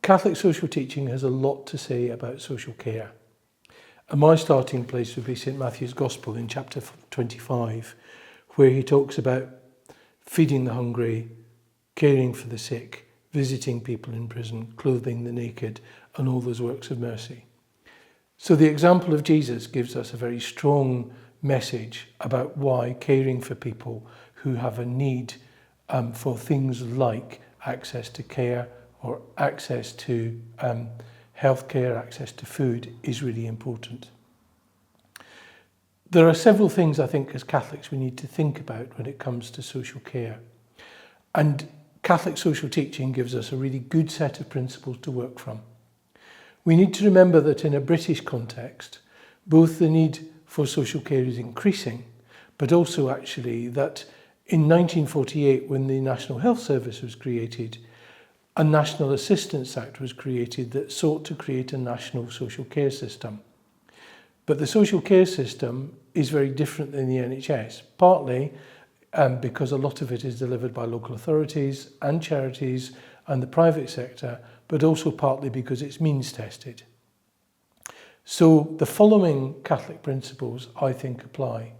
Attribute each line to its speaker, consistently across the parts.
Speaker 1: Catholic social teaching has a lot to say about social care. And my starting place would be St Matthew's Gospel in chapter 25, where he talks about feeding the hungry, caring for the sick, visiting people in prison, clothing the naked, and all those works of mercy. So the example of Jesus gives us a very strong message about why caring for people who have a need for things like access to care or access to healthcare, access to food is really important. There are several things I think as Catholics we need to think about when it comes to social care. And Catholic social teaching gives us a really good set of principles to work from. We need to remember that in a British context, both the need for social care is increasing, but also actually that in 1948, when the National Health Service was created, a National Assistance Act was created that sought to create a national social care system. But the social care system is very different than the NHS, partly because a lot of it is delivered by local authorities and charities and the private sector, but also partly because it's means tested. So the following Catholic principles, I think, apply.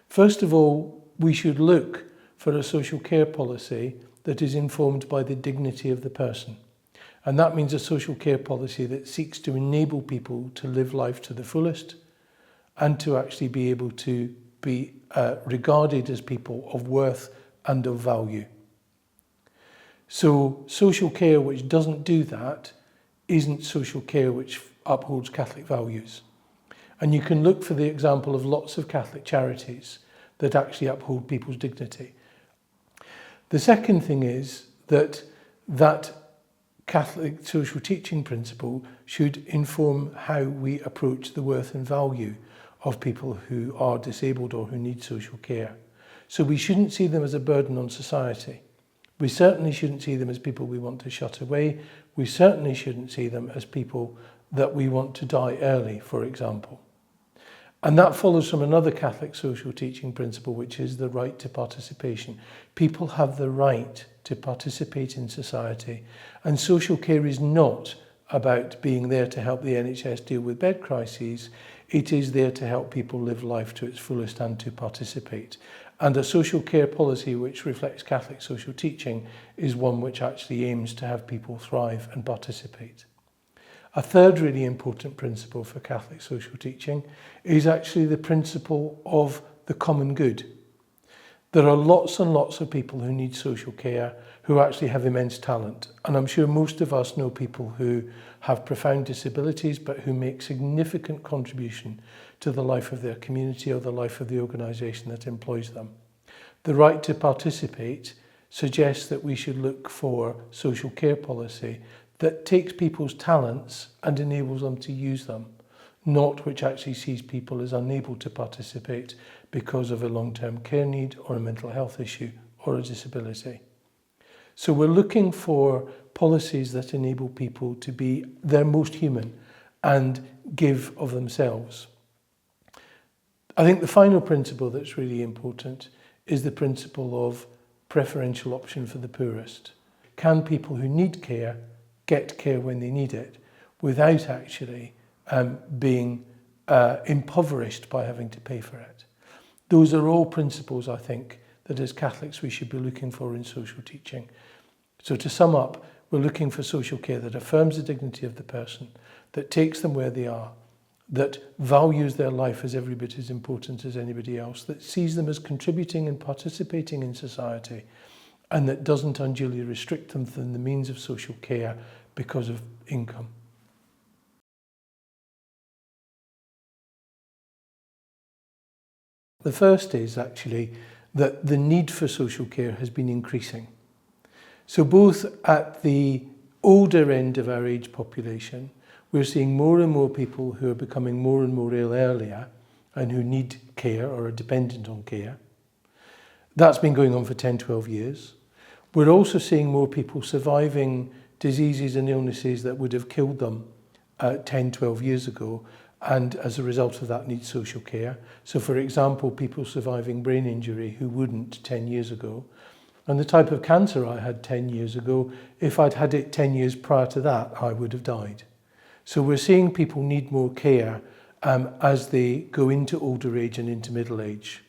Speaker 1: First of all, we should look for a social care policy that is informed by the dignity of the person. And that means a social care policy that seeks to enable people to live life to the fullest and to actually be able to be regarded as people of worth and of value. So social care which doesn't do that isn't social care which upholds Catholic values. And you can look for the example of lots of Catholic charities that actually uphold people's dignity. The second thing is that Catholic social teaching principle should inform how we approach the worth and value of people who are disabled or who need social care. So we shouldn't see them as a burden on society. We certainly shouldn't see them as people we want to shut away. We certainly shouldn't see them as people that we want to die early, for example. And that follows from another Catholic social teaching principle, which is the right to participation. People have the right to participate in society, and social care is not about being there to help the NHS deal with bed crises. It is there to help people live life to its fullest and to participate. And a social care policy which reflects Catholic social teaching is one which actually aims to have people thrive and participate. A third really important principle for Catholic social teaching is actually the principle of the common good. There are lots and lots of people who need social care who actually have immense talent. And I'm sure most of us know people who have profound disabilities but who make significant contribution to the life of their community or the life of the organisation that employs them. The right to participate suggests that we should look for social care policy that takes people's talents and enables them to use them, not which actually sees people as unable to participate because of a long-term care need or a mental health issue or a disability. So we're looking for policies that enable people to be their most human and give of themselves. I think the final principle that's really important is the principle of preferential option for the poorest. Can people who need care get care when they need it without actually being impoverished by having to pay for it? Those are all principles, I think, that as Catholics we should be looking for in social teaching. So to sum up, we're looking for social care that affirms the dignity of the person, that takes them where they are, that values their life as every bit as important as anybody else, that sees them as contributing and participating in society, and that doesn't unduly restrict them from the means of social care because of income. The first is actually that the need for social care has been increasing. So both at the older end of our age population, we're seeing more and more people who are becoming more and more ill earlier and who need care or are dependent on care. That's been going on for 10, 12 years. We're also seeing more people surviving diseases and illnesses that would have killed them 10, 12 years ago, and as a result of that need social care. So for example, people surviving brain injury who wouldn't 10 years ago. And the type of cancer I had 10 years ago, if I'd had it 10 years prior to that, I would have died. So we're seeing people need more care as they go into older age and into middle age.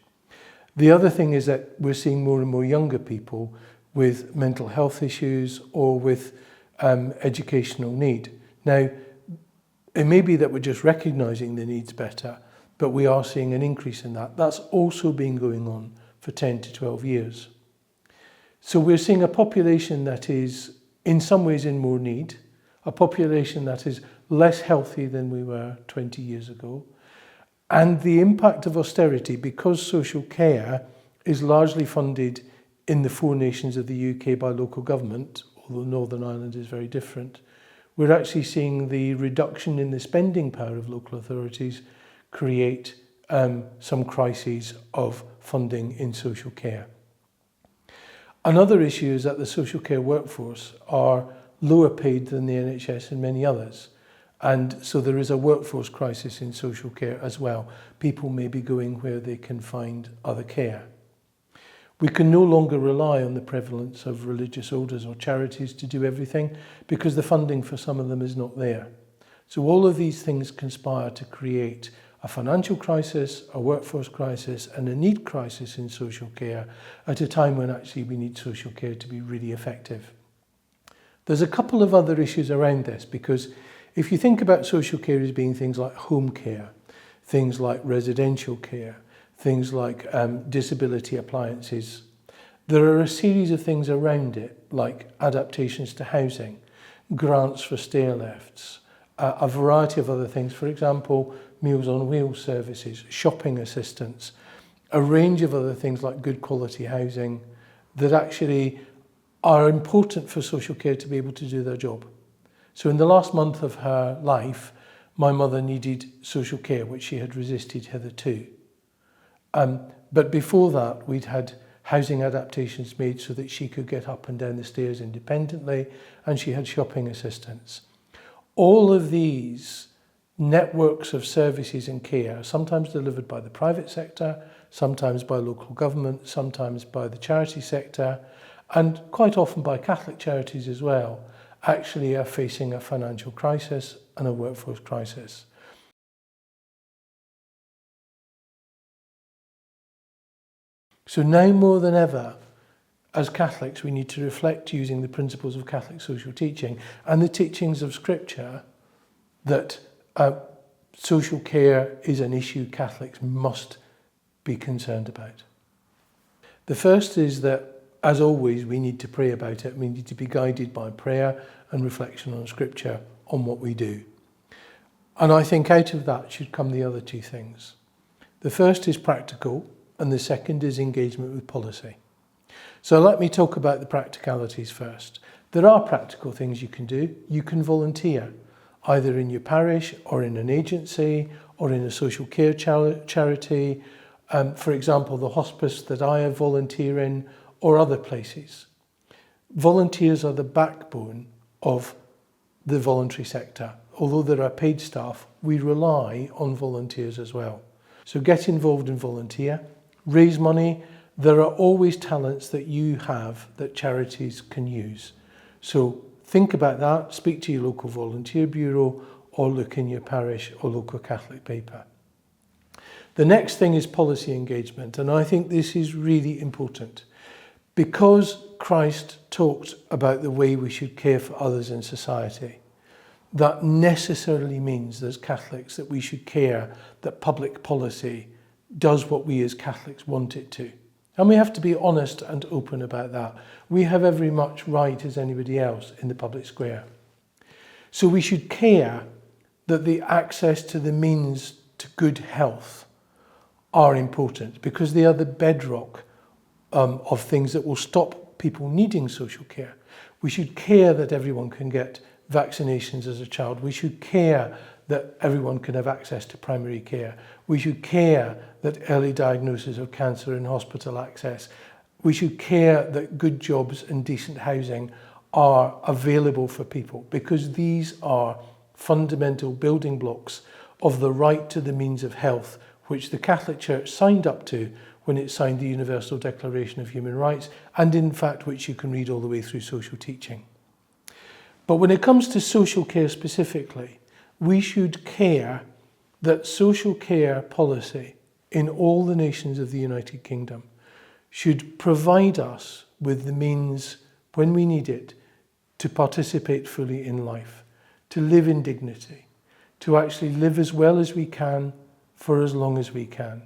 Speaker 1: The other thing is that we're seeing more and more younger people with mental health issues or with educational need. Now, it may be that we're just recognising the needs better, but we are seeing an increase in that. That's also been going on for 10 to 12 years. So we're seeing a population that is in some ways in more need, a population that is less healthy than we were 20 years ago. And the impact of austerity, because social care is largely funded in the 4 nations of the UK by local government, although Northern Ireland is very different, we're actually seeing the reduction in the spending power of local authorities create some crises of funding in social care. Another issue is that the social care workforce are lower paid than the NHS and many others. And so there is a workforce crisis in social care as well. People may be going where they can find other care. We can no longer rely on the prevalence of religious orders or charities to do everything because the funding for some of them is not there. So all of these things conspire to create a financial crisis, a workforce crisis, and a need crisis in social care at a time when actually we need social care to be really effective. There's a couple of other issues around this, because if you think about social care as being things like home care, things like residential care, things like disability appliances, there are a series of things around it, like adaptations to housing, grants for stair lifts, a variety of other things. For example, Meals on Wheels services, shopping assistance, a range of other things like good quality housing that actually are important for social care to be able to do their job. So in the last month of her life, my mother needed social care, which she had resisted hitherto. But before that, we'd had housing adaptations made so that she could get up and down the stairs independently, and she had shopping assistance. All of these networks of services and care, sometimes delivered by the private sector, sometimes by local government, sometimes by the charity sector, and quite often by Catholic charities as well, actually are facing a financial crisis and a workforce crisis. So now more than ever, as Catholics, we need to reflect using the principles of Catholic social teaching and the teachings of Scripture that social care is an issue Catholics must be concerned about. The first is that, as always, we need to pray about it. We need to be guided by prayer and reflection on Scripture on what we do. And I think out of that should come the other 2 things. The first is practical, and the second is engagement with policy. So let me talk about the practicalities first. There are practical things you can do. You can volunteer, either in your parish or in an agency or in a social care charity. For example, the hospice that I volunteer in, or other places. Volunteers are the backbone of the voluntary sector. Although there are paid staff, we rely on volunteers as well. So get involved and volunteer, raise money. There are always talents that you have that charities can use. So think about that, speak to your local volunteer bureau, or look in your parish or local Catholic paper. The next thing is policy engagement, and I think this is really important. Because Christ talked about the way we should care for others in society, that necessarily means as Catholics that we should care that public policy does what we as Catholics want it to. And we have to be honest and open about that. We have every much right as anybody else in the public square. So we should care that the access to the means to good health are important, because they are the bedrock of things that will stop people needing social care. We should care that everyone can get vaccinations as a child. We should care that everyone can have access to primary care. We should care that early diagnosis of cancer and hospital access. We should care that good jobs and decent housing are available for people, because these are fundamental building blocks of the right to the means of health, which the Catholic Church signed up to when it signed the Universal Declaration of Human Rights, and in fact which you can read all the way through social teaching. But when it comes to social care specifically, we should care that social care policy in all the nations of the United Kingdom should provide us with the means, when we need it, to participate fully in life, to live in dignity, to actually live as well as we can for as long as we can,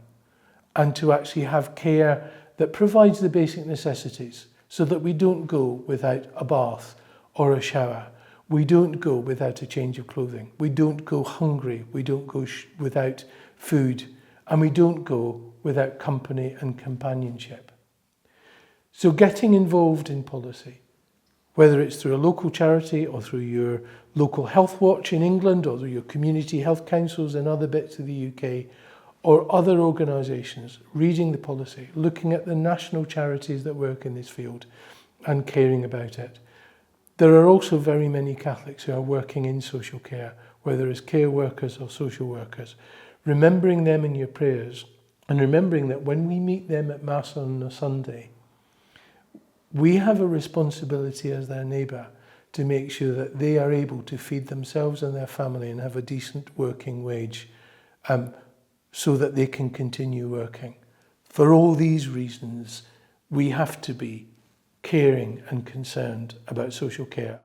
Speaker 1: and to actually have care that provides the basic necessities so that we don't go without a bath or a shower. We don't go without a change of clothing. We don't go hungry. We don't go without food. And we don't go without company and companionship. So getting involved in policy, whether it's through a local charity or through your local health watch in England or through your community health councils in other bits of the UK, or other organisations, reading the policy, looking at the national charities that work in this field and caring about it. There are also very many Catholics who are working in social care, whether as care workers or social workers, remembering them in your prayers and remembering that when we meet them at Mass on a Sunday, we have a responsibility as their neighbour to make sure that they are able to feed themselves and their family and have a decent working wage so that they can continue working. For all these reasons, we have to be caring and concerned about social care.